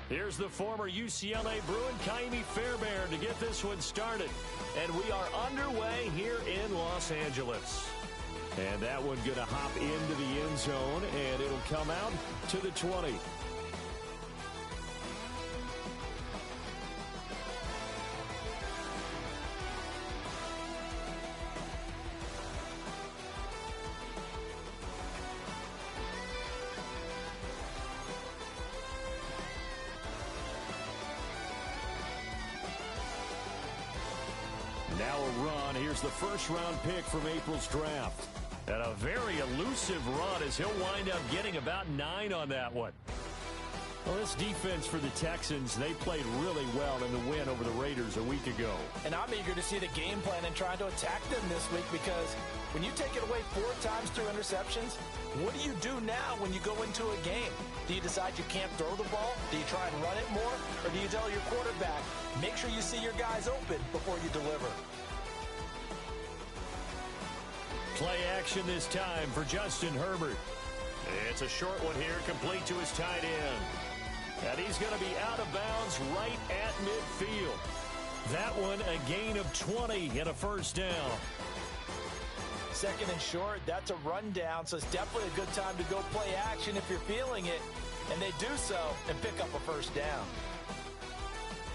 Here's the former UCLA Bruin, Kaimi Fairbairn, to get this one started. And we are underway here in Los Angeles. And that one going to hop into the end zone, and it'll come out to the 20. Now a run. Here's the first-round pick from April's draft. And a very elusive run as he'll wind up getting about 9 on that one. Well, this defense for the Texans, they played really well in the win over the Raiders a week ago. And I'm eager to see the game plan and trying to attack them this week, because when you take it away 4 times through interceptions, what do you do now when you go into a game? Do you decide you can't throw the ball? Do you try and run it more? Or do you tell your quarterback, make sure you see your guys open before you deliver? Play action this time for Justin Herbert. It's a short one here, complete to his tight end. And he's going to be out of bounds right at midfield. That one a gain of 20 and a first down. Second and short, that's a rundown, so it's definitely a good time to go play action if you're feeling it. And they do so and pick up a first down.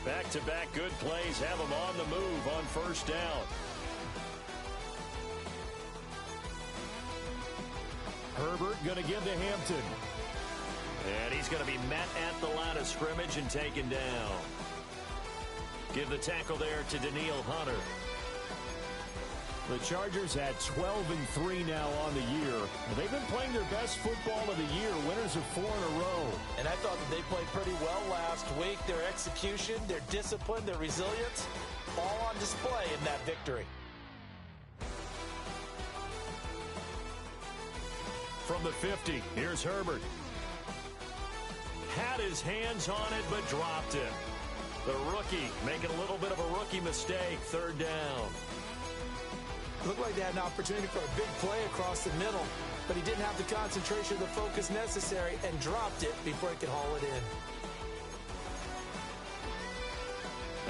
Back-to-back good plays have them on the move on first down. Herbert going to give to Hampton. And he's going to be met at the line of scrimmage and taken down. Give the tackle there to Daniil Hunter. The Chargers at 12-3 now on the year. They've been playing their best football of the year, winners of 4 in a row. And I thought that they played pretty well last week. Their execution, their discipline, their resilience, all on display in that victory. From the 50, here's Herbert. Had his hands on it, but dropped it. The rookie making a little bit of a rookie mistake, third down. Looked like they had an opportunity for a big play across the middle, but he didn't have the concentration or the focus necessary and dropped it before he could haul it in.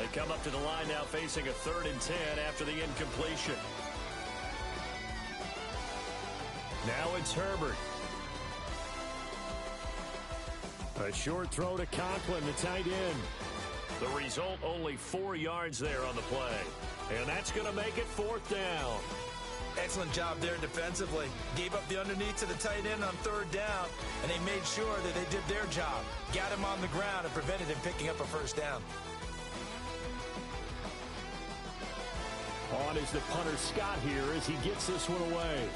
They come up to the line now facing a 3rd and 10 after the incompletion. Now it's Herbert. A short throw to Conklin, the tight end. The result, only 4 yards there on the play. And that's going to make it 4th down. Excellent job there defensively. Gave up the underneath to the tight end on 3rd down, and they made sure that they did their job. Got him on the ground and prevented him picking up a first down. On is the punter Scott here as he gets this one away.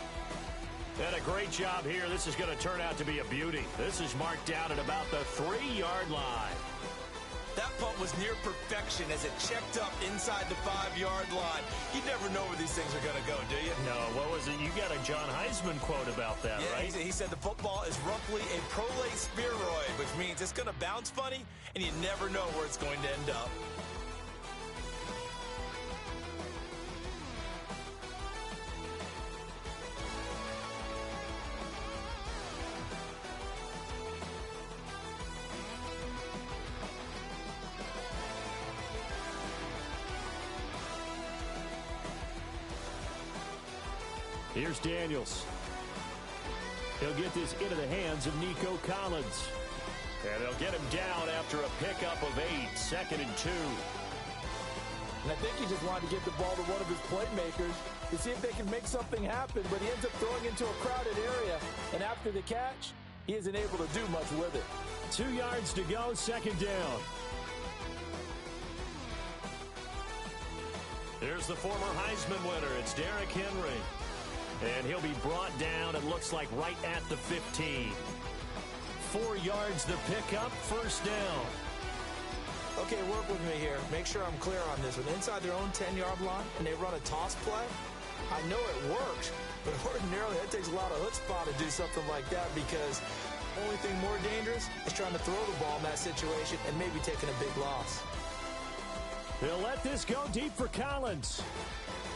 And a great job here. This is going to turn out to be a beauty. This is marked down at about the 3-yard line. That punt was near perfection as it checked up inside the 5-yard line. You never know where these things are going to go, do you? No, what was it? You got a John Heisman quote about that, right? He said the football is roughly a prolate spheroid, which means it's going to bounce funny, and you never know where it's going to end up. Here's Daniels. He'll get this into the hands of Nico Collins. And they'll get him down after a pickup of 8, 2nd and 2. And I think he just wanted to give the ball to one of his playmakers to see if they can make something happen, but he ends up throwing into a crowded area, and after the catch, he isn't able to do much with it. 2 yards to go, 2nd down. Here's the former Heisman winner. It's Derrick Henry. And he'll be brought down, it looks like, right at the 15. 4 yards the pickup, first down. Okay, work with me here. Make sure I'm clear on this one. Inside their own 10-yard line, and they run a toss play, I know it works, but ordinarily that takes a lot of chutzpah to do something like that, because the only thing more dangerous is trying to throw the ball in that situation and maybe taking a big loss. They'll let this go deep for Collins.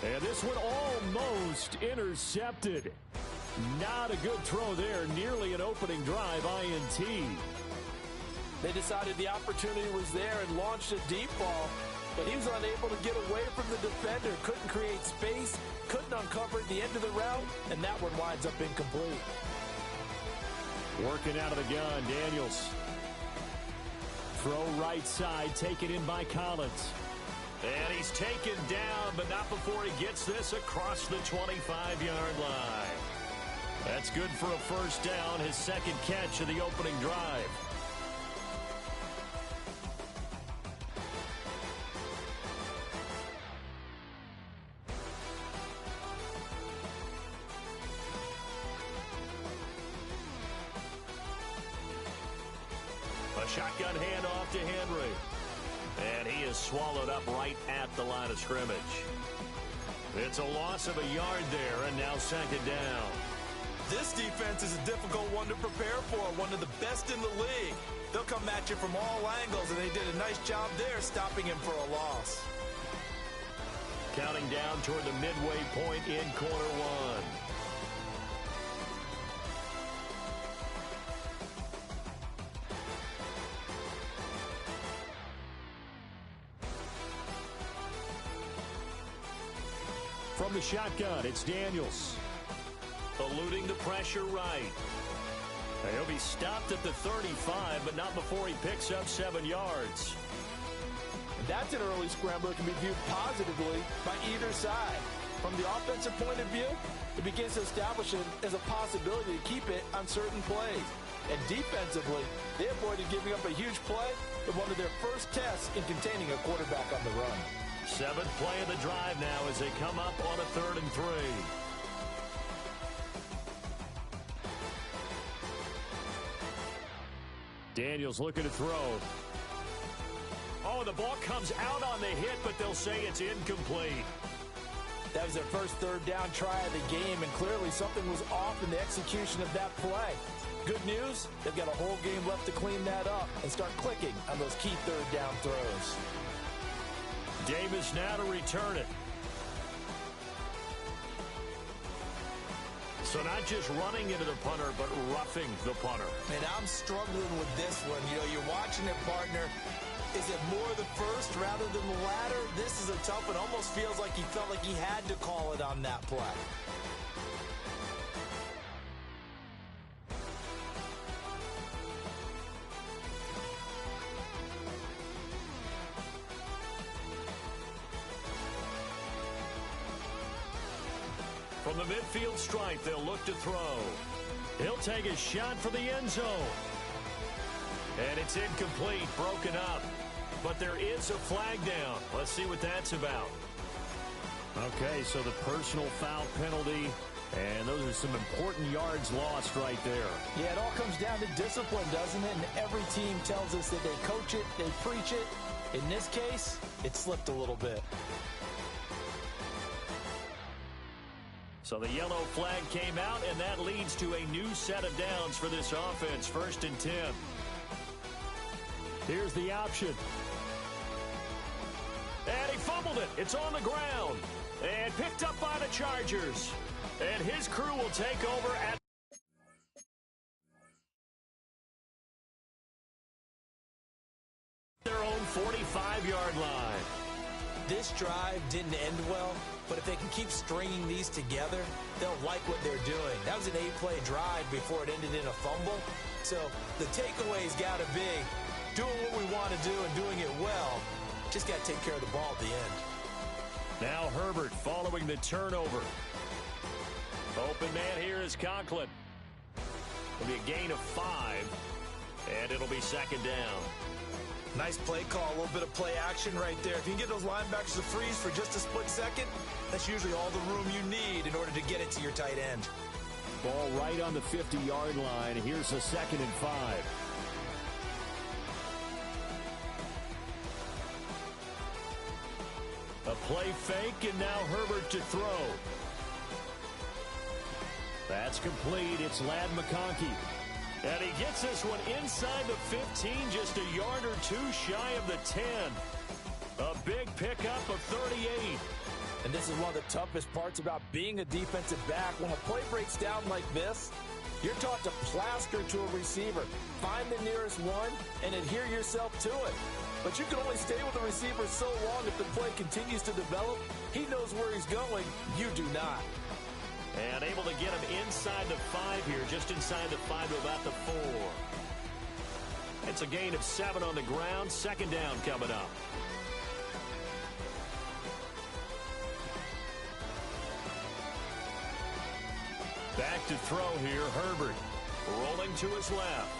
And this one almost intercepted. Not a good throw there. Nearly an opening drive INT. They decided the opportunity was there and launched a deep ball, but he was unable to get away from the defender, couldn't create space, couldn't uncover at the end of the route, and that one winds up incomplete. Working out of the gun, Daniels. Throw right side, taken in by Collins. And he's taken down, but not before he gets this across the 25-yard line. That's good for a first down, his second catch of the opening drive. A shotgun handoff to Henry. And he is swallowed up right at the line of scrimmage. It's a loss of a yard there, and now second down. This defense is a difficult one to prepare for, one of the best in the league. They'll come at you from all angles, and they did a nice job there stopping him for a loss. Counting down toward the midway point in quarter one. From the shotgun, it's Daniels. Eluding the pressure right. He'll be stopped at the 35, but not before he picks up 7 yards. And that's an early scrambler that can be viewed positively by either side. From the offensive point of view, it begins to establish it as a possibility to keep it on certain plays. And defensively, they avoided giving up a huge play with one of their first tests in containing a quarterback on the run. 7th play of the drive now as they come up on a 3rd and 3. Daniels looking to throw. Oh, the ball comes out on the hit, but they'll say it's incomplete. That was their first 3rd down try of the game, and clearly something was off in the execution of that play. Good news, they've got a whole game left to clean that up and start clicking on those key 3rd down throws. Davis now to return it. So not just running into the punter, but roughing the punter. And I'm struggling with this one. You know, you're watching it, partner. Is it more the first rather than the latter? This is a tough one. Almost feels like he felt like he had to call it on that play. From the midfield stripe, they'll look to throw. He'll take a shot for the end zone. And it's incomplete, broken up. But there is a flag down. Let's see what that's about. Okay, so the personal foul penalty, and those are some important yards lost right there. Yeah, it all comes down to discipline, doesn't it? And every team tells us that they coach it, they preach it. In this case, it slipped a little bit. So the yellow flag came out, and that leads to a new set of downs for this offense. 1st and 10. Here's the option. And he fumbled it. It's on the ground. And picked up by the Chargers. And his crew will take over at their own 45-yard line. This drive didn't end well, but if they can keep stringing these together, they'll like what they're doing. That was an 8-play drive before it ended in a fumble. So the takeaway's got to be doing what we want to do and doing it well. Just got to take care of the ball at the end. Now Herbert following the turnover. Open man here is Conklin. It'll be a gain of 5, and it'll be 2nd down. Nice play call, a little bit of play action right there. If you can get those linebackers to freeze for just a split second, that's usually all the room you need in order to get it to your tight end. Ball right on the 50-yard line. Here's a 2nd and 5. A play fake, and now Herbert to throw. That's complete. It's Ladd McConkey. And he gets this one inside the 15, just a yard or two shy of the 10. A big pickup of 38. And this is one of the toughest parts about being a defensive back. When a play breaks down like this, You're taught to plaster to a receiver. Find the nearest one and adhere yourself to it. But you can only stay with the receiver so long if the play continues to develop. He knows where he's going. You do not. And able to get him inside the 5 here, just inside the 5 to about the 4. It's a gain of 7 on the ground. Second down coming up. Back to throw here, Herbert. Rolling to his left.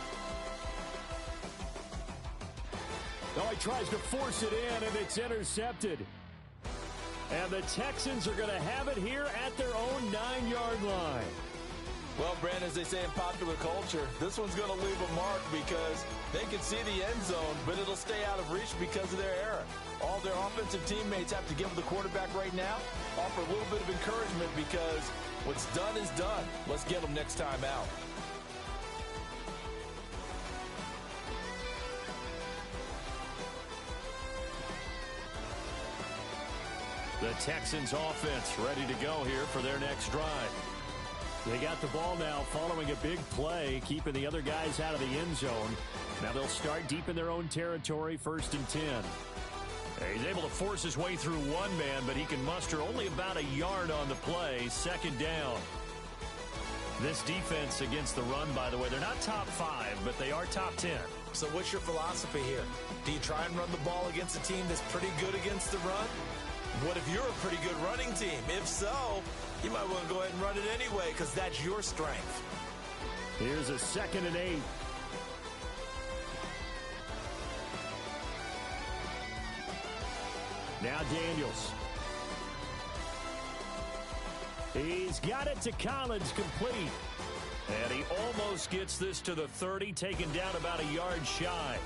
Oh, he tries to force it in, and it's intercepted. And the Texans are going to have it here at their own 9-yard line. Well, Brandon, as they say in popular culture, this one's going to leave a mark because they can see the end zone, but it'll stay out of reach because of their error. All their offensive teammates have to give the quarterback right now, offer a little bit of encouragement because what's done is done. Let's get them next time out. The Texans offense ready to go here for their next drive. They got the ball now following a big play, keeping the other guys out of the end zone. Now they'll start deep in their own territory, 1st and 10. He's able to force his way through one man, but he can muster only about a yard on the play. 2nd down. This defense against the run, by the way, they're not top 5, but they are top 10. So what's your philosophy here? Do you try and run the ball against a team that's pretty good against the run? What if you're a pretty good running team? If so, you might want to go ahead and run it anyway because that's your strength. Here's a 2nd and 8. Now Daniels. He's got it to Collins, complete. And he almost gets this to the 30, taken down about a yard shy.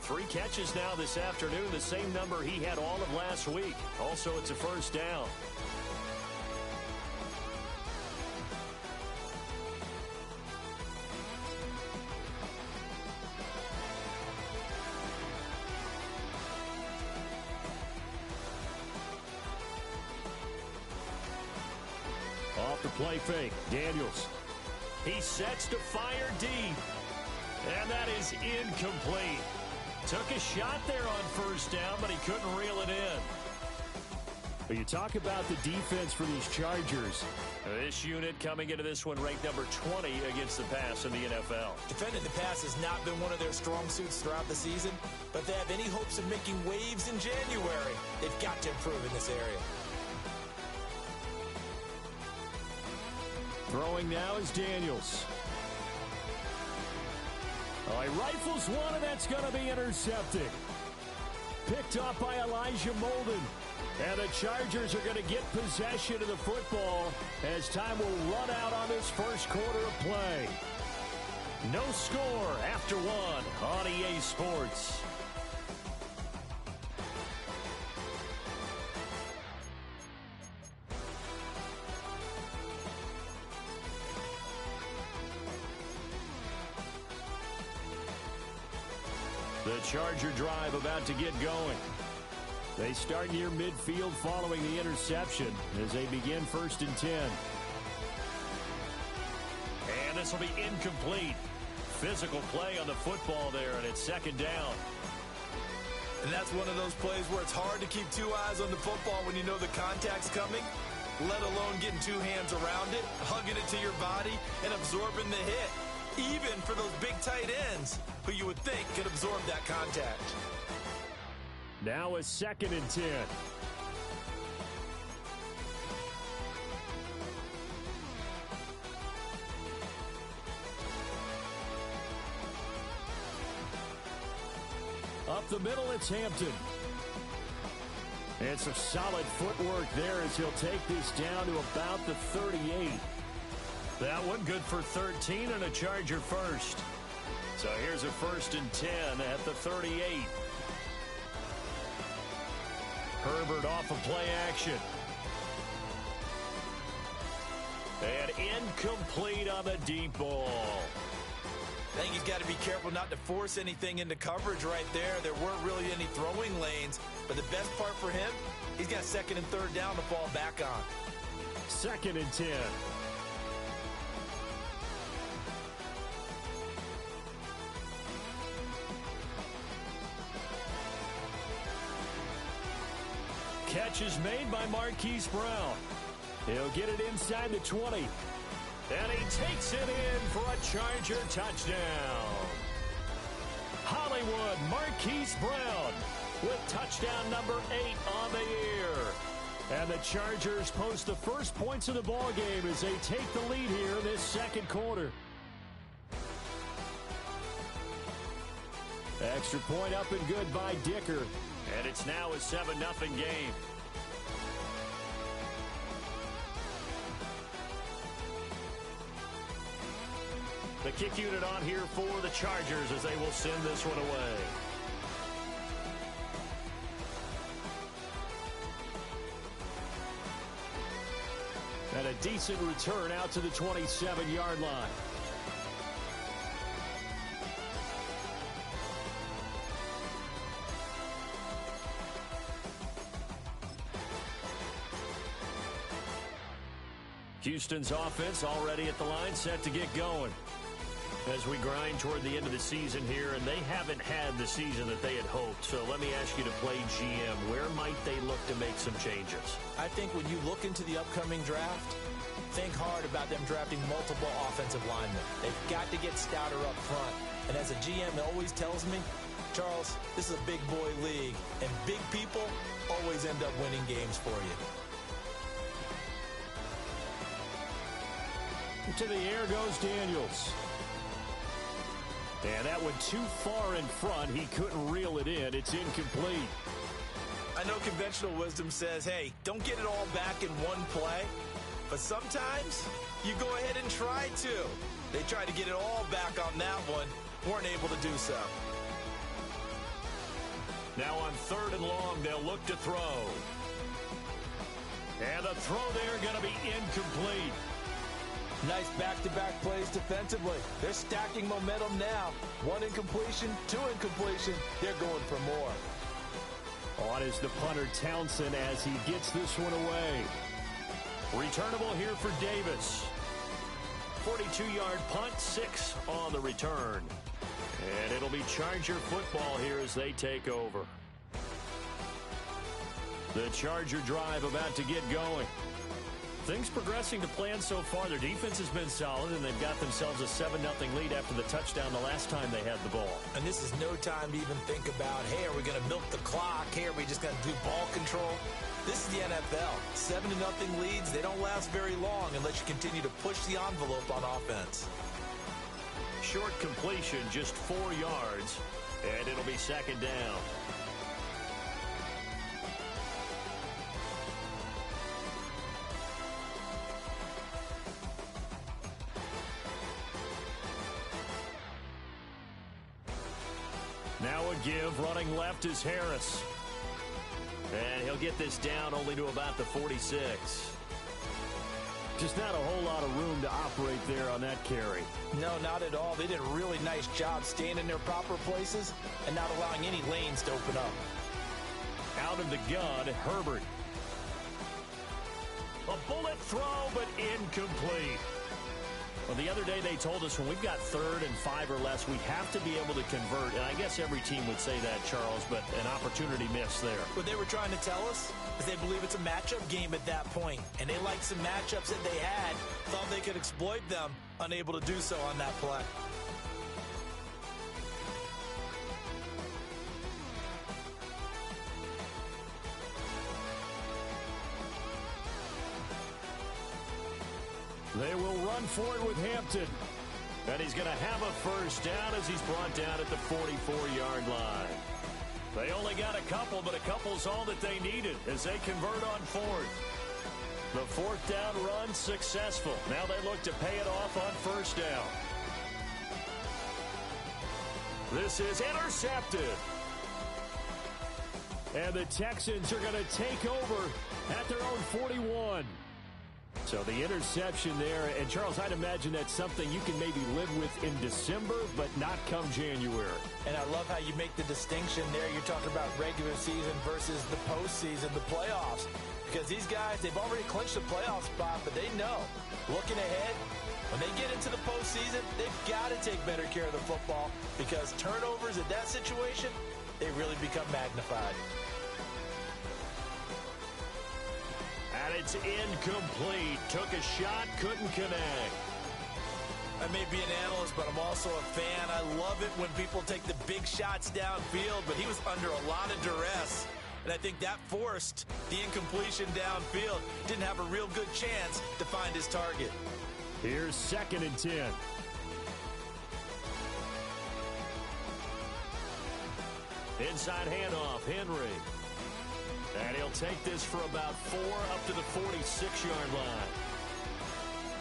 3 catches now this afternoon, the same number he had all of last week. Also, it's a 1st down. Off the play fake, Daniels. He sets to fire deep. And that is incomplete. Took a shot there on 1st down, but he couldn't reel it in. But you talk about the defense for these Chargers. This unit coming into this one ranked number 20 against the pass in the NFL. Defending the pass has not been one of their strong suits throughout the season, but they have any hopes of making waves in January. They've got to improve in this area. Throwing now is Daniels. Oh, he rifles one, and that's going to be intercepted. Picked off by Elijah Molden. And the Chargers are going to get possession of the football as time will run out on this 1st quarter of play. No score after 1 on EA Sports. The Charger drive about to get going. They start near midfield following the interception as they begin 1st and 10. And this will be incomplete. Physical play on the football there, and it's 2nd down. And that's one of those plays where it's hard to keep 2 eyes on the football when you know the contact's coming, let alone getting 2 hands around it, hugging it to your body, and absorbing the hit. Even for those big tight ends who you would think could absorb that contact. Now a 2nd and 10. Up the middle, it's Hampton. And some solid footwork there as he'll take this down to about the 38. That one good for 13 and a Charger 1st. So here's a 1st and 10 at the 38. Herbert off of play action. And incomplete on the deep ball. I think he's got to be careful not to force anything into coverage right there. There weren't really any throwing lanes. But the best part for him, he's got 2nd and 3rd down to fall back on. 2nd and 10. catch is made by Marquise Brown. He'll get it inside the 20. And he takes it in for a Charger touchdown. Hollywood Marquise Brown with touchdown number 8 on the year. And the Chargers post the first points of the ball game as they take the lead here in this second quarter. Extra point up and good by Dicker. And it's now a 7-0 game. The kick unit on here for the Chargers as they will send this one away. And a decent return out to the 27-yard line. Houston's offense already at the line, set to get going. As we grind toward the end of the season here, and they haven't had the season that they had hoped. So let me ask you to play GM. Where might they look to make some changes? I think when you look into the upcoming draft, think hard about them drafting multiple offensive linemen. They've got to get stouter up front. And as a GM always tells me, Charles, this is a big boy league, and big people always end up winning games for you. To the air goes Daniels. And that one too far in front. He couldn't reel it in. It's incomplete. I know conventional wisdom says, hey, don't get it all back in one play. But sometimes you go ahead and try to. They tried to get it all back on that one. Weren't able to do so. Now on 3rd and long, they'll look to throw. And the throw there going to be incomplete. Nice back-to-back plays defensively. They're stacking momentum now. 1 incompletion, 2 incompletion. They're going for more. On is the punter Townsend as he gets this one away. Returnable here for Davis. 42-yard punt, 6 on the return. And it'll be Charger football here as they take over. The Charger drive about to get going. Things progressing to plan so far. Their defense has been solid, and they've got themselves a 7-0 lead after the touchdown the last time they had the ball. And this is no time to even think about, hey, are we going to milk the clock? Hey, are we just going to do ball control? This is the NFL. 7-0 leads, they don't last very long unless you continue to push the envelope on offense. Short completion, just 4 yards, and it'll be 2nd down. Now a give, running left is Harris. And he'll get this down only to about the 46. Just not a whole lot of room to operate there on that carry. No, not at all. They did a really nice job staying in their proper places and not allowing any lanes to open up. Out of the gun, Herbert. A bullet throw, but incomplete. Well, the other day they told us when we've got 3rd and 5 or less, we have to be able to convert. And I guess every team would say that, Charles, but an opportunity missed there. What they were trying to tell us is they believe it's a matchup game at that point. And they liked some matchups that they had, thought they could exploit them, unable to do so on that play. They will run for it with Hampton. And he's going to have a first down as he's brought down at the 44-yard line. They only got a couple, but a couple's all that they needed as they convert on 4th. The 4th down run successful. Now they look to pay it off on 1st down. This is intercepted. And the Texans are going to take over at their own 41. So the interception there, and Charles, I'd imagine that's something you can maybe live with in December, but not come January. And I love how you make the distinction there. You're talking about regular season versus the postseason, the playoffs. Because these guys, they've already clinched a playoff spot, but they know, looking ahead, when they get into the postseason, they've got to take better care of the football because turnovers in that situation, they really become magnified. And it's incomplete. Took a shot, couldn't connect. I may be an analyst, but I'm also a fan. I love it when people take the big shots downfield, but he was under a lot of duress. And I think that forced the incompletion downfield. Didn't have a real good chance to find his target. Here's 2nd and 10. Inside handoff, Henry. And he'll take this for about 4 up to the 46-yard line.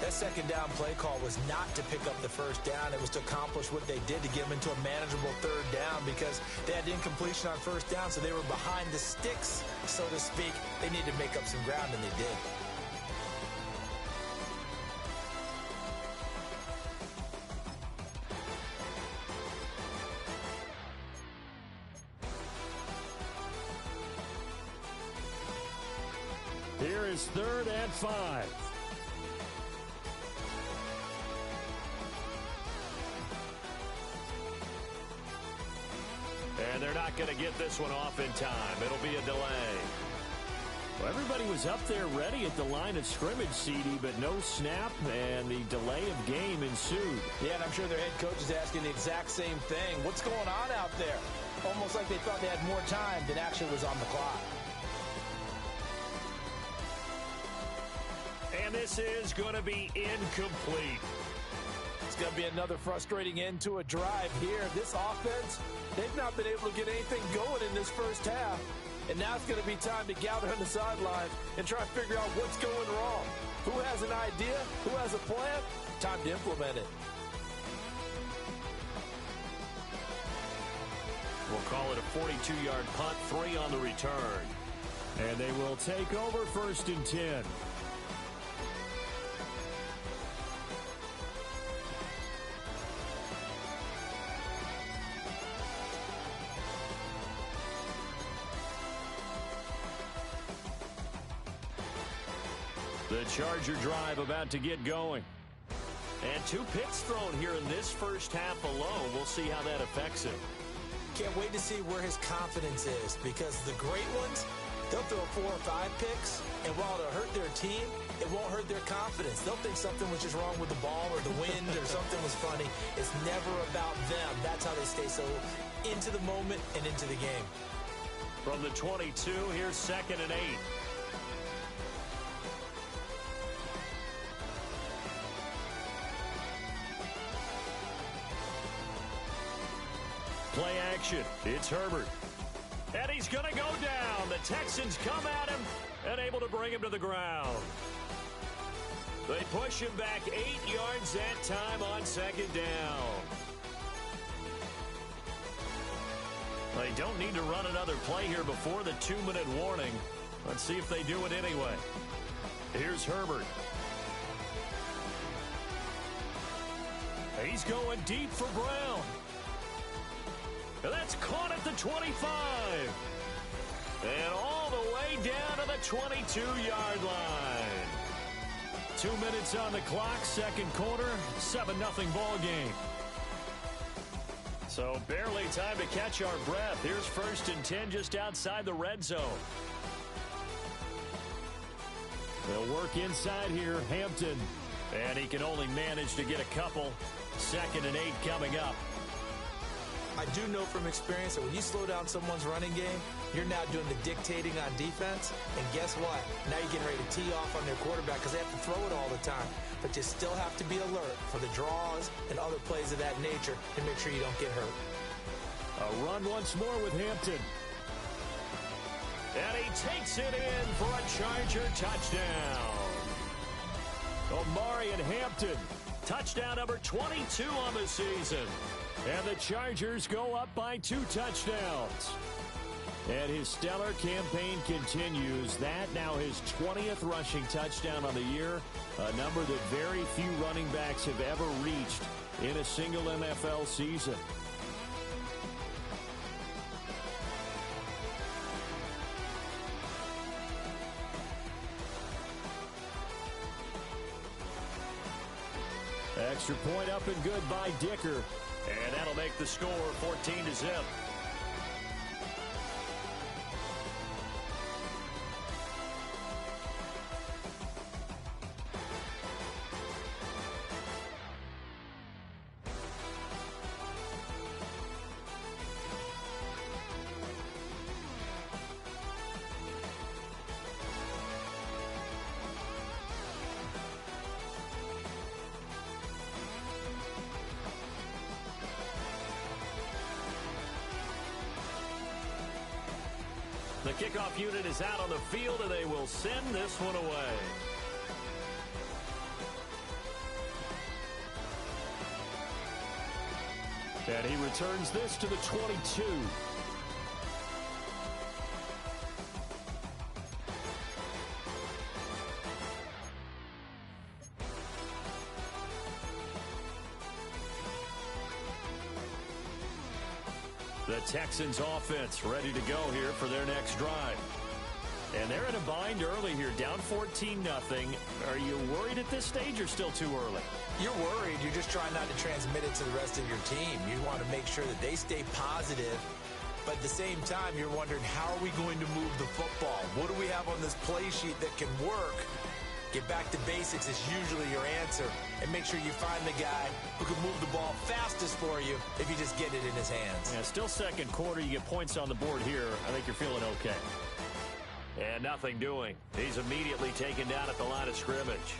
That second down play call was not to pick up the first down. It was to accomplish what they did to get them into a manageable 3rd down because they had incompletion on 1st down, so they were behind the sticks, so to speak. They needed to make up some ground, and they did. Here is 3rd and 5. And they're not going to get this one off in time. It'll be a delay. Well, everybody was up there ready at the line of scrimmage, CD, but no snap, and the delay of game ensued. Yeah, and I'm sure their head coach is asking the exact same thing. What's going on out there? Almost like they thought they had more time than actually was on the clock. And this is going to be incomplete. It's going to be another frustrating end to a drive here. This offense, they've not been able to get anything going in this first half. And now it's going to be time to gather on the sidelines and try to figure out what's going wrong. Who has an idea? Who has a plan? Time to implement it. We'll call it a 42-yard punt, 3 on the return. And they will take over 1st and 10. The Charger drive about to get going. And 2 picks thrown here in this first half alone. We'll see how that affects him. Can't wait to see where his confidence is, because the great ones, they'll throw 4 or 5 picks, and while it'll hurt their team, it won't hurt their confidence. They'll think something was just wrong with the ball or the wind or something was funny. It's never about them. That's how they stay so into the moment and into the game. From the 22, here's 2nd and 8. Play action. It's Herbert. And he's going to go down. The Texans come at him and able to bring him to the ground. They push him back 8 yards that time on 2nd down. They don't need to run another play here before the 2-minute warning. Let's see if they do it anyway. Here's Herbert. He's going deep for Brown. And that's caught at the 25. And all the way down to the 22-yard line. 2 minutes on the clock, 2nd quarter, 7-0 ball game. So barely time to catch our breath. Here's 1st and 10 just outside the red zone. They'll work inside here, Hampton. And he can only manage to get a couple. 2nd and 8 coming up. I do know from experience that when you slow down someone's running game, you're now doing the dictating on defense. And guess what? Now you're getting ready to tee off on their quarterback because they have to throw it all the time. But you still have to be alert for the draws and other plays of that nature to make sure you don't get hurt. A run once more with Hampton. And he takes it in for a Charger touchdown. Omari and Hampton. Touchdown number 22 on the season. And the Chargers go up by 2 touchdowns. And his stellar campaign continues. That now his 20th rushing touchdown on the year, a number that very few running backs have ever reached in a single NFL season. Extra point up and good by Dicker. And that'll make the score 14-0. The kickoff unit is out on the field, and they will send this one away. And he returns this to the 22. The Texans offense ready to go here for their next drive. And they're in a bind early here, down 14-0. Are you worried at this stage or still too early? You're worried. You're just trying not to transmit it to the rest of your team. You want to make sure that they stay positive. But at the same time, you're wondering, how are we going to move the football? What do we have on this play sheet that can work? Get back to basics is usually your answer. And make sure you find the guy who can move the ball fastest for you if you just get it in his hands. Yeah, still second quarter. You get points on the board here. I think you're feeling okay. And nothing doing. He's immediately taken down at the line of scrimmage.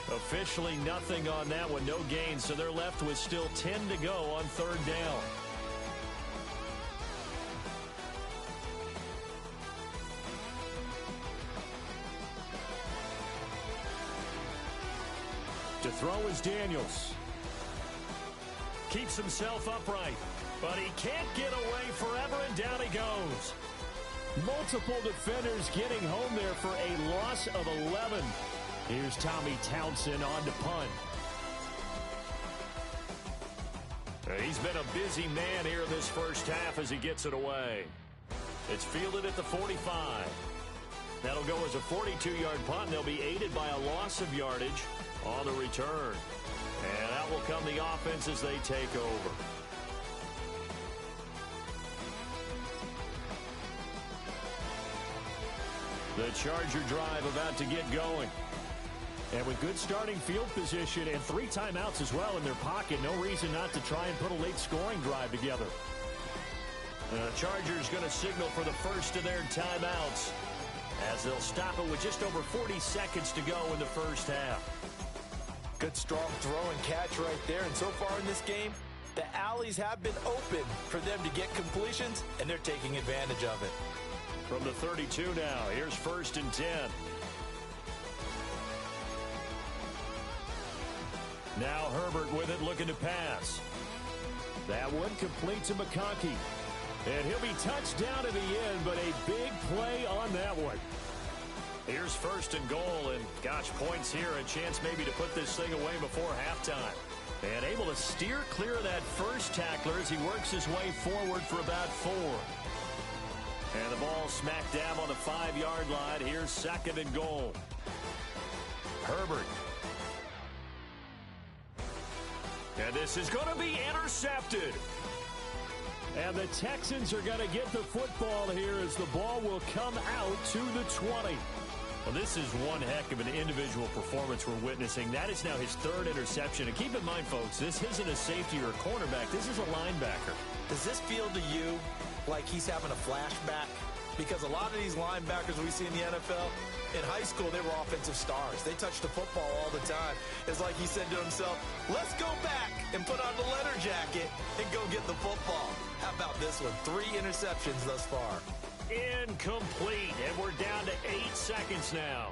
Officially nothing on that one. No gain. So they're left with still 10 to go on third down. To throw is Daniels. Keeps himself upright, but he can't get away forever, and down he goes. Multiple defenders getting home there for a loss of 11. Here's Tommy Townsend on to punt. He's been a busy man here in this first half as he gets it away. It's fielded at the 45. That'll go as a 42-yard punt, and they'll be aided by a loss of yardage on the return. And out will come the offense as they take over. The Charger drive about to get going. And with good starting field position and 3 timeouts as well in their pocket, no reason not to try and put a late scoring drive together. The Chargers going to signal for the first of their timeouts as they'll stop it with just over 40 seconds to go in the first half. Good strong throw and catch right there. And so far in this game, the alleys have been open for them to get completions, and they're taking advantage of it. From the 32 now, here's 1st and 10. Now Herbert with it, looking to pass. That one complete to McConkey. And he'll be touched down to the end, but a big play on that one. Here's 1st and goal, and gosh, points here, a chance maybe to put this thing away before halftime. And able to steer clear of that first tackler as he works his way forward for about 4. And the ball smack dab on the 5-yard line. Here's 2nd and goal. Herbert. And this is going to be intercepted. And the Texans are going to get the football here as the ball will come out to the 20. Well, this is one heck of an individual performance we're witnessing. That is now his 3rd interception. And keep in mind, folks, this isn't a safety or a cornerback. This is a linebacker. Does this feel to you like he's having a flashback? Because a lot of these linebackers we see in the NFL, in high school, they were offensive stars. They touched the football all the time. It's like he said to himself, let's go back and put on the leather jacket and go get the football. How about this one? 3 interceptions thus far. Incomplete, and we're down to 8 seconds now.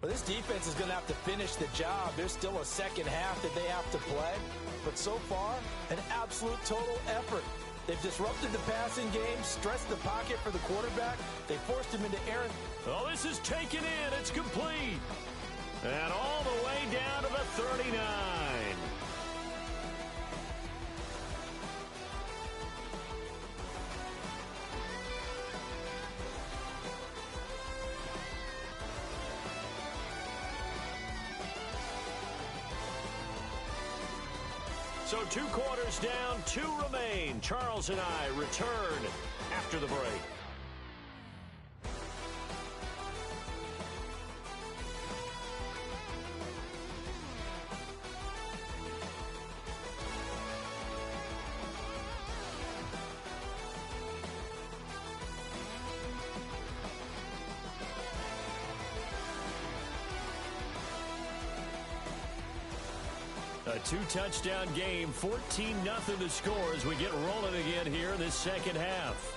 Well, this defense is going to have to finish the job. There's still a second half that they have to play. But so far, an absolute total effort. They've disrupted the passing game, stressed the pocket for the quarterback. They forced him into errant. Oh, this is taken in. It's complete. And all the way down to the 39. So 2 quarters down, 2 remain. Charles and I return after the break. A 2-touchdown game, 14-0 the score as we get rolling again here in this second half.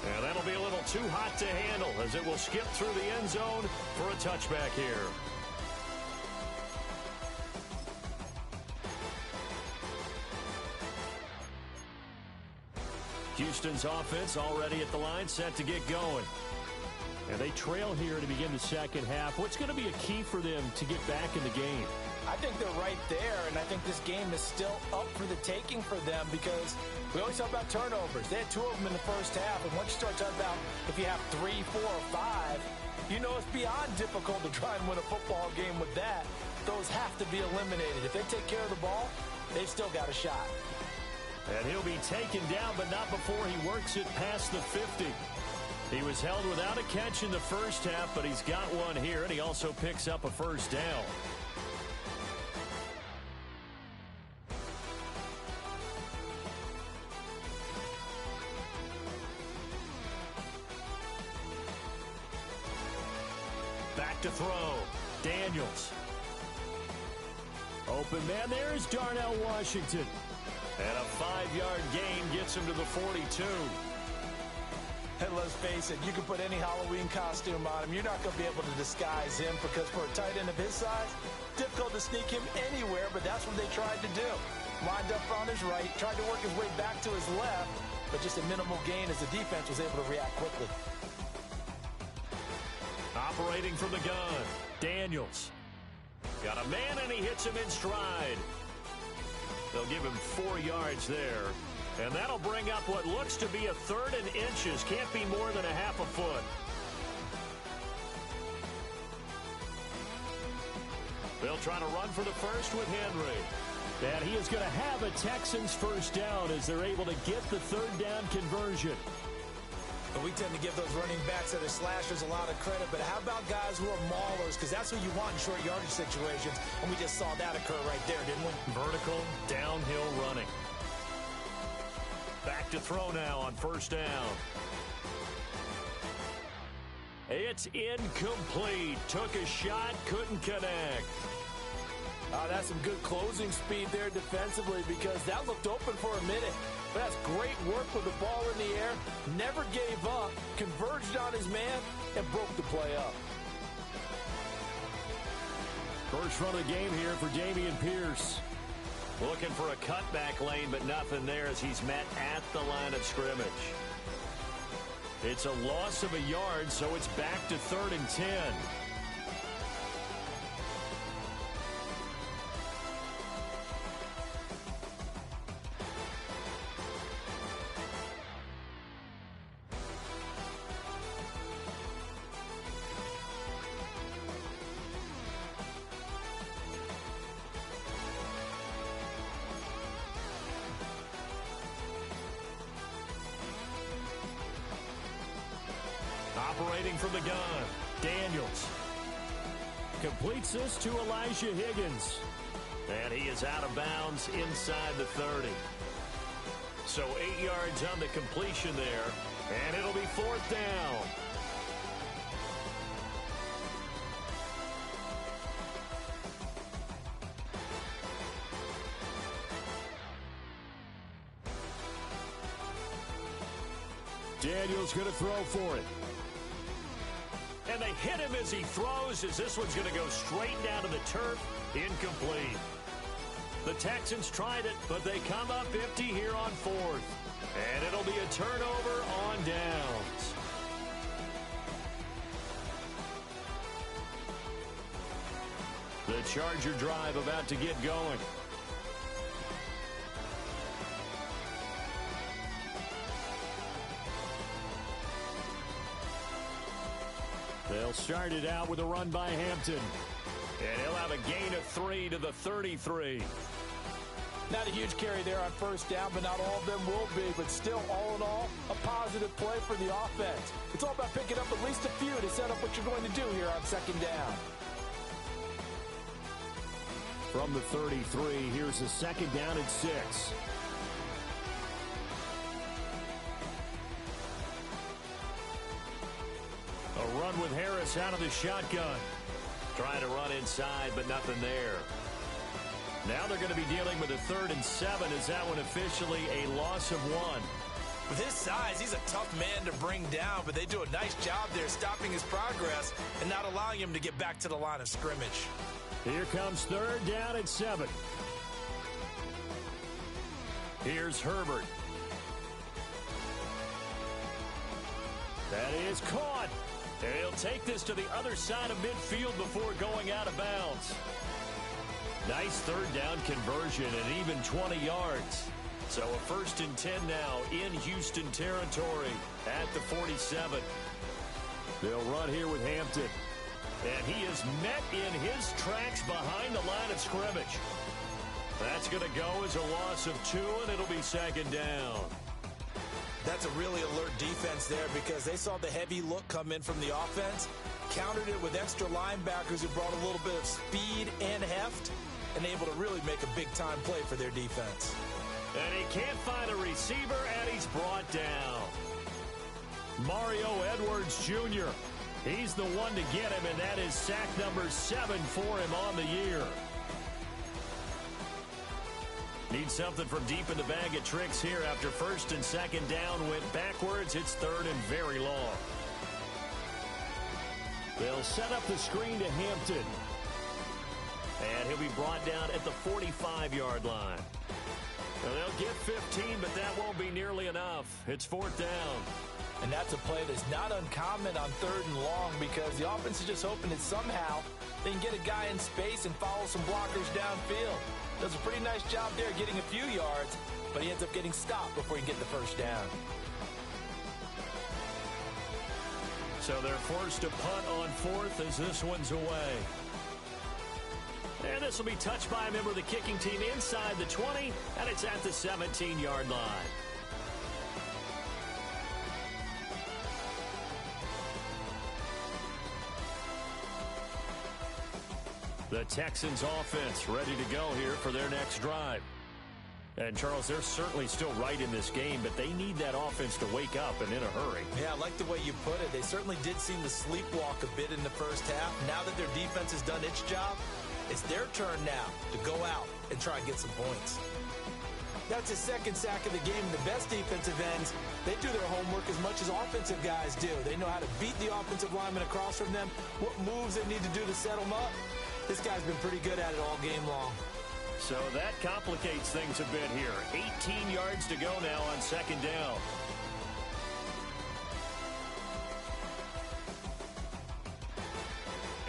And that'll be a little too hot to handle as it will skip through the end zone for a touchback here. Houston's offense already at the line, set to get going. And they trail here to begin the second half. What's going to be a key for them to get back in the game? I think they're right there, and I think this game is still up for the taking for them because we always talk about turnovers. They had 2 of them in the first half, and once you start talking about if you have 3, 4, or 5, you know it's beyond difficult to try and win a football game with that. Those have to be eliminated. If they take care of the ball, they've still got a shot. And he'll be taken down, but not before he works it past the 50. He was held without a catch in the first half, but he's got one here, and he also picks up a first down. Back to throw. Daniels. Open man there is Darnell Washington. And a 5-yard gain gets him to the 42. And let's face it, you can put any Halloween costume on him. You're not going to be able to disguise him because for a tight end of his size, difficult to sneak him anywhere, but that's what they tried to do. Lined up on his right, tried to work his way back to his left, but just a minimal gain as the defense was able to react quickly. Operating from the gun, Daniels. Got a man, and he hits him in stride. They'll give him 4 yards there. And that'll bring up what looks to be a 3rd and inches. Can't be more than a half a foot. They'll try to run for the first with Henry. And he is going to have a Texans first down as they're able to get the 3rd down conversion. And we tend to give those running backs that are slashers a lot of credit, but how about guys who are maulers? Because that's what you want in short yardage situations, and we just saw that occur right there, didn't we? Vertical, downhill running. Back to throw now on first down. It's incomplete. Took a shot, couldn't connect. That's some good closing speed there defensively because that looked open for a minute. But that's great work with the ball in the air. Never gave up, converged on his man, and broke the play up. First run of the game here for Dameon Pierce. Looking for a cutback lane, but nothing there as he's met at the line of scrimmage. It's a loss of a yard, so it's back to 3rd and 10. Operating from the gun, Daniels. Completes this to Elijah Higgins. And he is out of bounds inside the 30. So 8 yards on the completion there. And it'll be 4th down. Daniels going to throw for it. And they hit him as he throws, as this one's going to go straight down to the turf. Incomplete. The Texans tried it, but they come up empty here on 4th. And it'll be a turnover on downs. The Charger drive about to get going. They'll start it out with a run by Hampton. And he'll have a gain of 3 to the 33. Not a huge carry there on first down, but not all of them will be. But still, all in all, a positive play for the offense. It's all about picking up at least a few to set up what you're going to do here on 2nd down. From the 33, here's a 2nd down and 6. A run with Harris out of the shotgun. Trying to run inside, but nothing there. Now they're going to be dealing with a 3rd and 7. Is that one officially a loss of 1? With his size, he's a tough man to bring down, but they do a nice job there stopping his progress and not allowing him to get back to the line of scrimmage. Here comes 3rd down and 7. Here's Herbert. That is caught. And he'll take this to the other side of midfield before going out of bounds. Nice 3rd down conversion and even 20 yards. So a 1st and 10 now in Houston territory at the 47. They'll run here with Hampton. And he is met in his tracks behind the line of scrimmage. That's going to go as a loss of 2, and it'll be 2nd down. That's a really alert defense there because they saw the heavy look come in from the offense, countered it with extra linebackers who brought a little bit of speed and heft, and able to really make a big-time play for their defense. And he can't find a receiver, and he's brought down. Mario Edwards Jr. He's the one to get him, and that is sack number 7 for him on the year. Need something from deep in the bag of tricks here after 1st and 2nd down went backwards. It's 3rd and very long. They'll set up the screen to Hampton. And he'll be brought down at the 45-yard line. Now they'll get 15, but that won't be nearly enough. It's 4th down. And that's a play that's not uncommon on 3rd and long because the offense is just hoping that somehow they can get a guy in space and follow some blockers downfield. Does a pretty nice job there getting a few yards, but he ends up getting stopped before he can get the 1st down. So they're forced to punt on 4th as this one's away. And this will be touched by a member of the kicking team inside the 20, and it's at the 17-yard line. The Texans offense ready to go here for their next drive. And, Charles, they're certainly still right in this game, but they need that offense to wake up and in a hurry. Yeah, I like the way you put it. They certainly did seem to sleepwalk a bit in the 1st half. Now that their defense has done its job, it's their turn now to go out and try and get some points. That's his 2nd sack of the game. The best defensive ends, they do their homework as much as offensive guys do. They know how to beat the offensive lineman across from them, what moves they need to do to set them up. This guy's been pretty good at it all game long. So that complicates things a bit here. 18 yards to go now on 2nd down.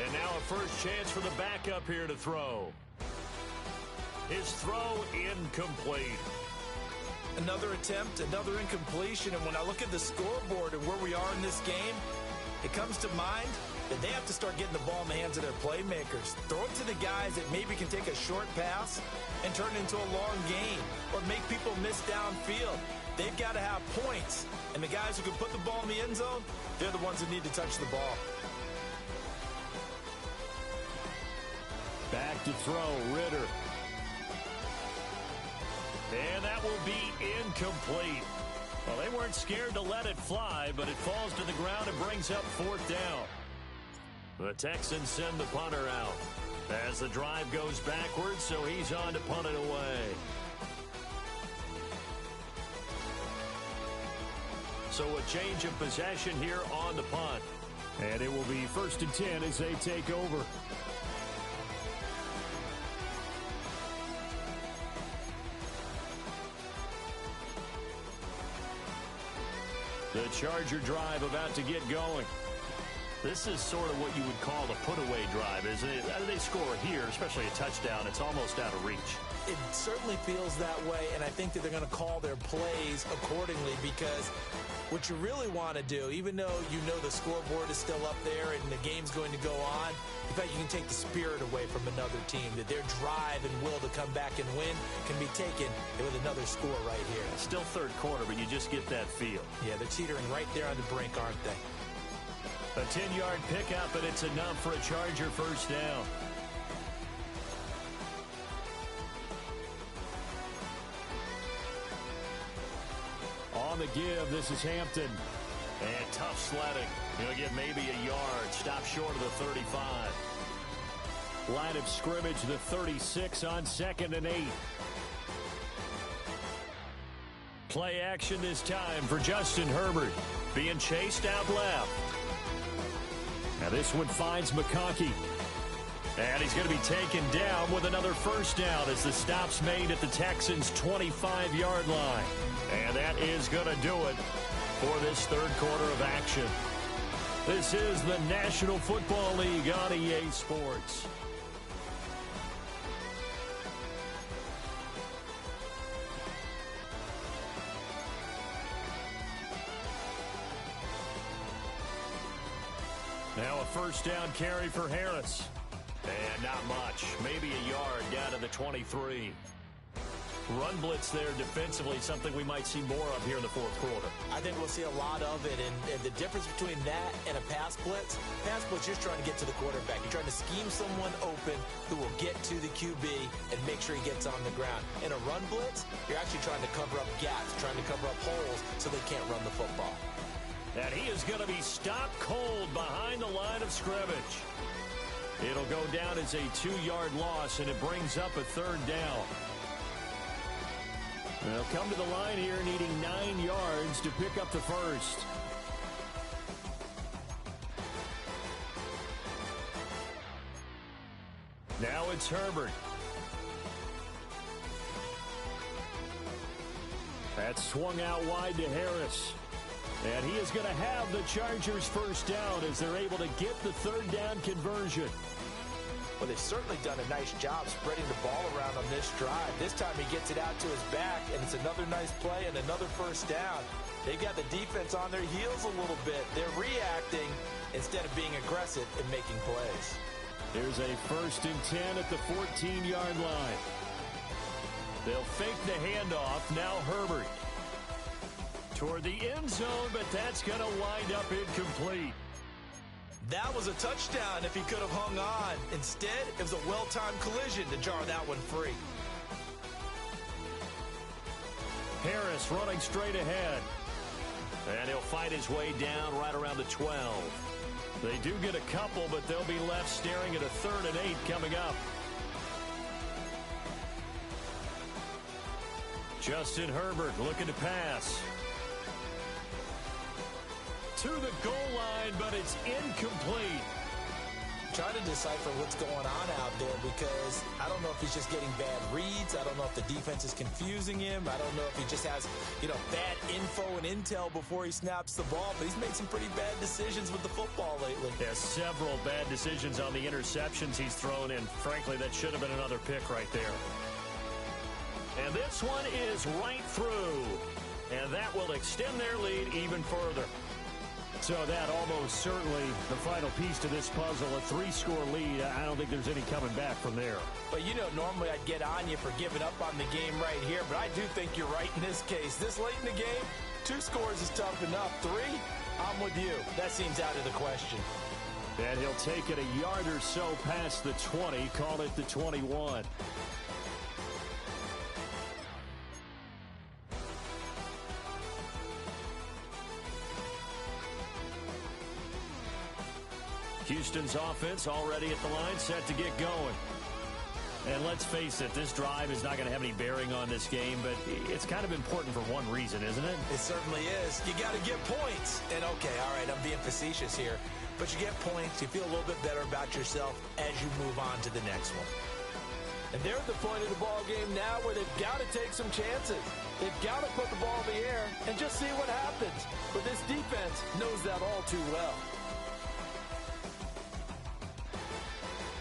And now a first chance for the backup here to throw. His throw incomplete. Another attempt, another incompletion. And when I look at the scoreboard and where we are in this game, it comes to mind that they have to start getting the ball in the hands of their playmakers. Throw it to the guys that maybe can take a short pass and turn it into a long gain or make people miss downfield. They've got to have points. And the guys who can put the ball in the end zone, they're the ones that need to touch the ball. Back to throw, Ritter. And that will be incomplete. Well, they weren't scared to let it fly, but it falls to the ground and brings up 4th down. The Texans send the punter out as the drive goes backwards, so he's on to punt it away. So a change of possession here on the punt. And it will be 1st and 10 as they take over. The Charger drive about to get going. This is sort of what you would call a put-away drive, isn't it? They score here, especially a touchdown. It's almost out of reach. It certainly feels that way, and I think that they're going to call their plays accordingly because what you really want to do, even though you know the scoreboard is still up there and the game's going to go on, in fact, you can take the spirit away from another team, that their drive and will to come back and win can be taken with another score right here. Still 3rd quarter, but you just get that feel. Yeah, they're teetering right there on the brink, aren't they? A 10-yard pickup, and it's enough for a Charger 1st down. On the give, this is Hampton. And tough sledding. He'll get maybe a yard. Stop short of the 35. Line of scrimmage, the 36 on 2nd and 8. Play action this time for Justin Herbert. Being chased out left. Now this one finds McConkey. And he's going to be taken down with another first down as the stop's made at the Texans' 25-yard line. And that is going to do it for this third quarter of action. This is the National Football League on EA Sports. Now a first down carry for Harris. And not much. Maybe a yard down to the 23. Run blitz there defensively, something we might see more of here in the fourth quarter. I think we'll see a lot of it, and the difference between that and a pass blitz, you're trying to get to the quarterback. You're trying to scheme someone open who will get to the QB and make sure he gets on the ground. In a run blitz, you're actually trying to cover up gaps, trying to cover up holes so they can't run the football. And he is going to be stopped cold behind the line of scrimmage. It'll go down as a 2-yard loss, and it brings up a third down. They'll come to the line here needing 9 yards to pick up the first. Now it's Herbert. That's swung out wide to Harris. And he is going to have the Chargers first down as they're able to get the third down conversion. Well, they've certainly done a nice job spreading the ball around on this drive. This time he gets it out to his back, and it's another nice play and another first down. They've got the defense on their heels a little bit. They're reacting instead of being aggressive and making plays. Here's a 1st and 10 at the 14-yard line. They'll fake the handoff. Now Herbert toward the end zone, but that's going to wind up incomplete. That was a touchdown if he could have hung on. Instead, it was a well-timed collision to jar that one free. Harris running straight ahead. And he'll fight his way down right around the 12. They do get a couple, but they'll be left staring at a 3rd and 8 coming up. Justin Herbert looking to pass. To the goal line, but it's incomplete. Trying to decipher what's going on out there because I don't know if he's just getting bad reads. I don't know if the defense is confusing him. I don't know if he just has, bad info and intel before he snaps the ball. But he's made some pretty bad decisions with the football lately. There's several bad decisions on the interceptions he's thrown in. Frankly, that should have been another pick right there. And this one is right through. And that will extend their lead even further. So that almost certainly the final piece to this puzzle, a 3-score lead. I don't think there's any coming back from there. But normally I'd get on you for giving up on the game right here, but I do think you're right in this case. This late in the game, 2 scores is tough enough. 3, I'm with you. That seems out of the question. And he'll take it a yard or so past the 20, call it the 21. Houston's offense already at the line, set to get going. And let's face it, this drive is not going to have any bearing on this game, but it's kind of important for one reason, isn't it? It certainly is. You got to get points. And okay, all right, I'm being facetious here, but you get points, you feel a little bit better about yourself as you move on to the next one. And they're at the point of the ball game now where they've got to take some chances. They've got to put the ball in the air and just see what happens. But this defense knows that all too well.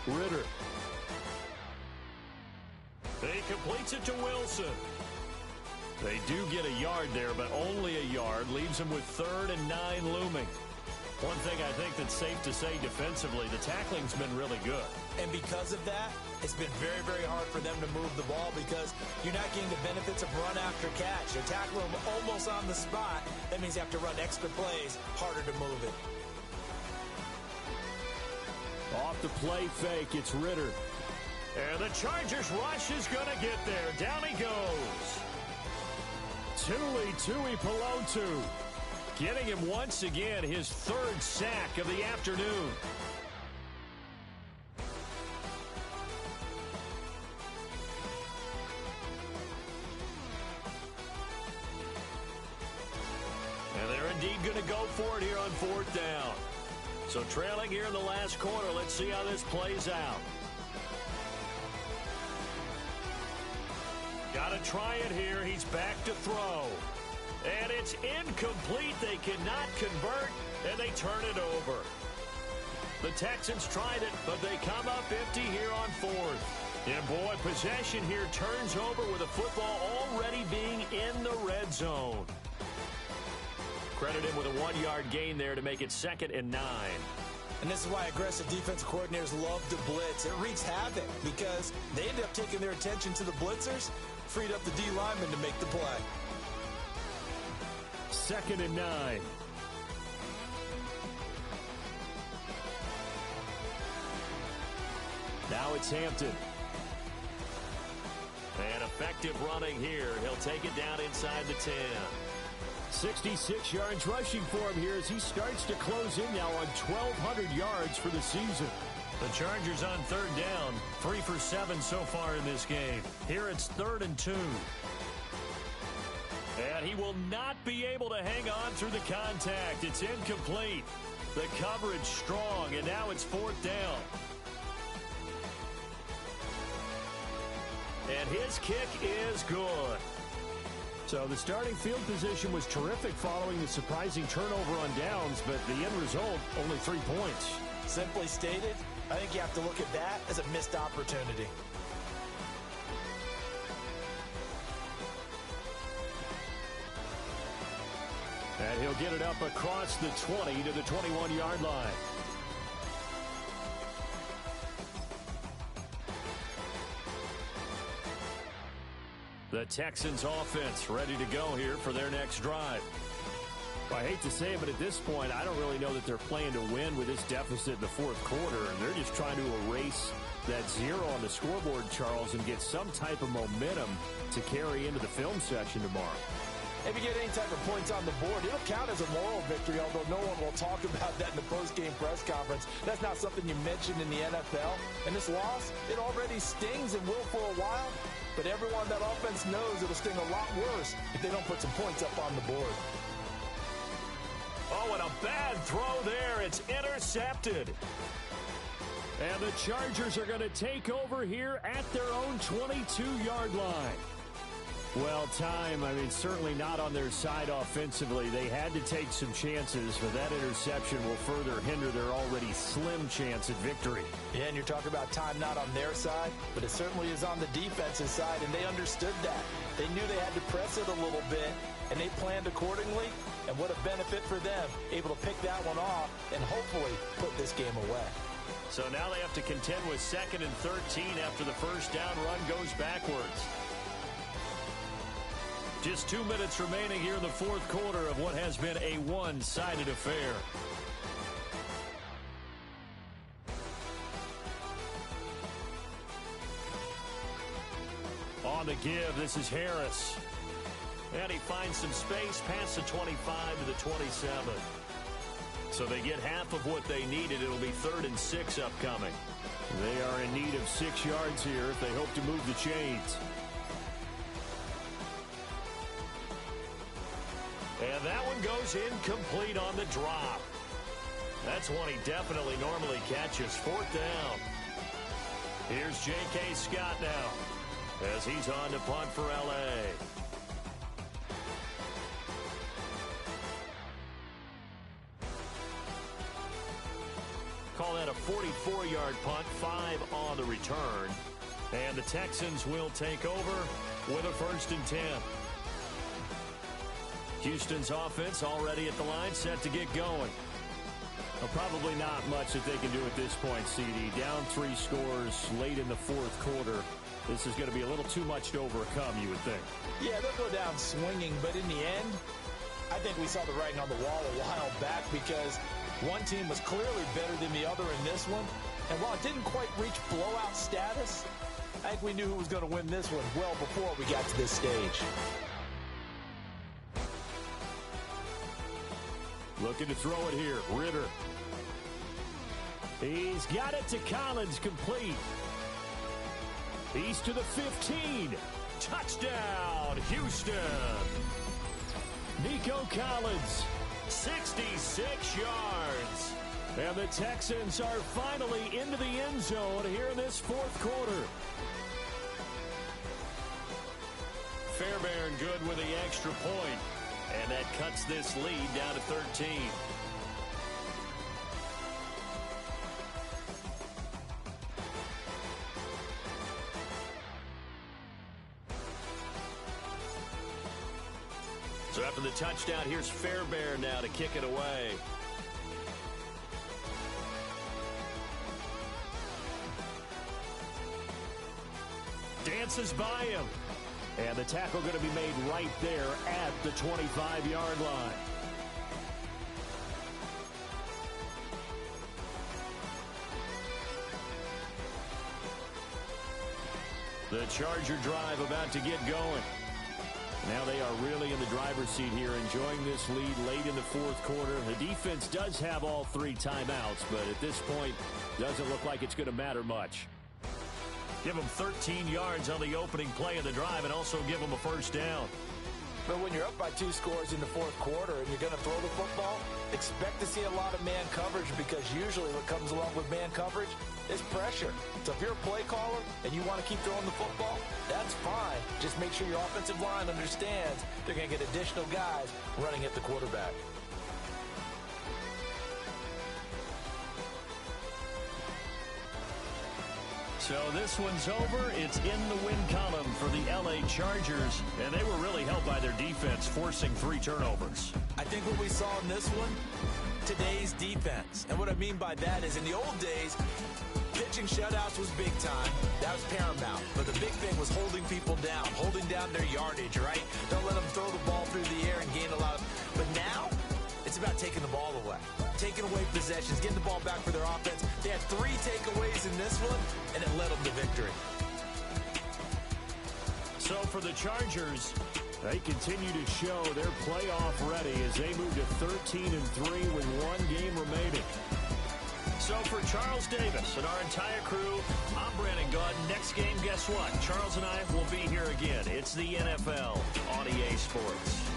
Ritter. He completes it to Wilson. They do get a yard there, but only a yard. Leaves them with 3rd and 9 looming. One thing I think that's safe to say defensively, the tackling's been really good. And because of that, it's been very, very hard for them to move the ball because you're not getting the benefits of run after catch. They're tackling them almost on the spot. That means you have to run extra plays, harder to move it. Off the play fake, it's Ritter. And the Chargers rush is going to get there. Down he goes. Tui Pelotu. Getting him once again his 3rd sack of the afternoon. And they're indeed going to go for it here on 4th down. So trailing here in the last quarter, let's see how this plays out. Got to try it here. He's back to throw. And it's incomplete. They cannot convert, and they turn it over. The Texans tried it, but they come up empty here on 4th. And boy, possession here turns over with the football already being in the red zone. Credit him with a 1-yard gain there to make it 2nd and 9. And this is why aggressive defensive coordinators love to blitz. It wreaks havoc because they end up taking their attention to the blitzers, freed up the D lineman to make the play. 2nd and 9. Now it's Hampton. And effective running here. He'll take it down inside the 10. 66 yards rushing for him here as he starts to close in now on 1,200 yards for the season. The Chargers on 3rd down, 3 for 7 so far in this game. Here it's 3rd and 2. And he will not be able to hang on through the contact. It's incomplete. The coverage strong, and now it's 4th down. And his kick is good. So the starting field position was terrific following the surprising turnover on downs, but the end result, only 3 points. Simply stated, I think you have to look at that as a missed opportunity. And he'll get it up across the 20 to the 21-yard line. The Texans offense ready to go here for their next drive. Well, I hate to say it, but at this point, I don't really know that they're playing to win with this deficit in the 4th quarter. And they're just trying to erase that 0 on the scoreboard, Charles, and get some type of momentum to carry into the film session tomorrow. If you get any type of points on the board, it'll count as a moral victory, although no one will talk about that in the post-game press conference. That's not something you mentioned in the NFL. And this loss, it already stings and will for a while. But everyone that offense knows it'll sting a lot worse if they don't put some points up on the board. Oh, and a bad throw there. It's intercepted. And the Chargers are going to take over here at their own 22-yard line. Well, certainly not on their side offensively. They had to take some chances, but that interception will further hinder their already slim chance at victory. Yeah, and you're talking about time not on their side, but it certainly is on the defensive side, and they understood that. They knew they had to press it a little bit, and they planned accordingly, and what a benefit for them, able to pick that one off and hopefully put this game away. So now they have to contend with 2nd and 13 after the first down run goes backwards. Just 2 minutes remaining here in the 4th quarter of what has been a one-sided affair. On the give, this is Harris. And he finds some space past the 25 to the 27. So they get half of what they needed. It'll be 3rd and 6 upcoming. They are in need of 6 yards here if they hope to move the chains. And that one goes incomplete on the drop. That's one he definitely normally catches. 4th down. Here's J.K. Scott now as he's on to punt for L.A. Call that a 44-yard punt, 5 on the return. And the Texans will take over with a 1st and 10. Houston's offense already at the line, set to get going. Well, probably not much that they can do at this point, CD. Down 3 scores late in the 4th quarter. This is going to be a little too much to overcome, you would think. Yeah, they'll go down swinging, but in the end, I think we saw the writing on the wall a while back because one team was clearly better than the other in this one. And while it didn't quite reach blowout status, I think we knew who was going to win this one well before we got to this stage. Looking to throw it here. Ritter. He's got it to Collins, complete. He's to the 15. Touchdown, Houston. Nico Collins. 66 yards. And the Texans are finally into the end zone here in this fourth quarter. Fairbairn good with the extra point. And that cuts this lead down to 13. So after the touchdown, here's Fairbairn now to kick it away. Dances by him. And the tackle going to be made right there at the 25-yard line. The Charger drive about to get going. Now they are really in the driver's seat here, enjoying this lead late in the fourth quarter. The defense does have all 3 timeouts, but at this point, doesn't look like it's going to matter much. Give them 13 yards on the opening play of the drive and also give them a first down. But when you're up by 2 scores in the fourth quarter and you're going to throw the football, expect to see a lot of man coverage, because usually what comes along with man coverage is pressure. So if you're a play caller and you want to keep throwing the football, that's fine. Just make sure your offensive line understands they're going to get additional guys running at the quarterback. So this one's over. It's in the win column for the L.A. Chargers, and they were really helped by their defense, forcing 3 turnovers. I think what we saw in this one, today's defense. And what I mean by that is, in the old days, pitching shutouts was big time. That was paramount. But the big thing was holding people down, holding down their yardage, right? Don't let them throw the ball through the air and gain a lot of... But now, it's about taking the ball away. Taking away possessions, getting the ball back for their offense. They had 3 takeaways in this one, and it led them to victory. So for the Chargers, they continue to show they're playoff ready as they move to 13-3 with 1 game remaining. So for Charles Davis and our entire crew, I'm Brandon Gaudin. Next game, guess what? Charles and I will be here again. It's the NFL on EA Sports.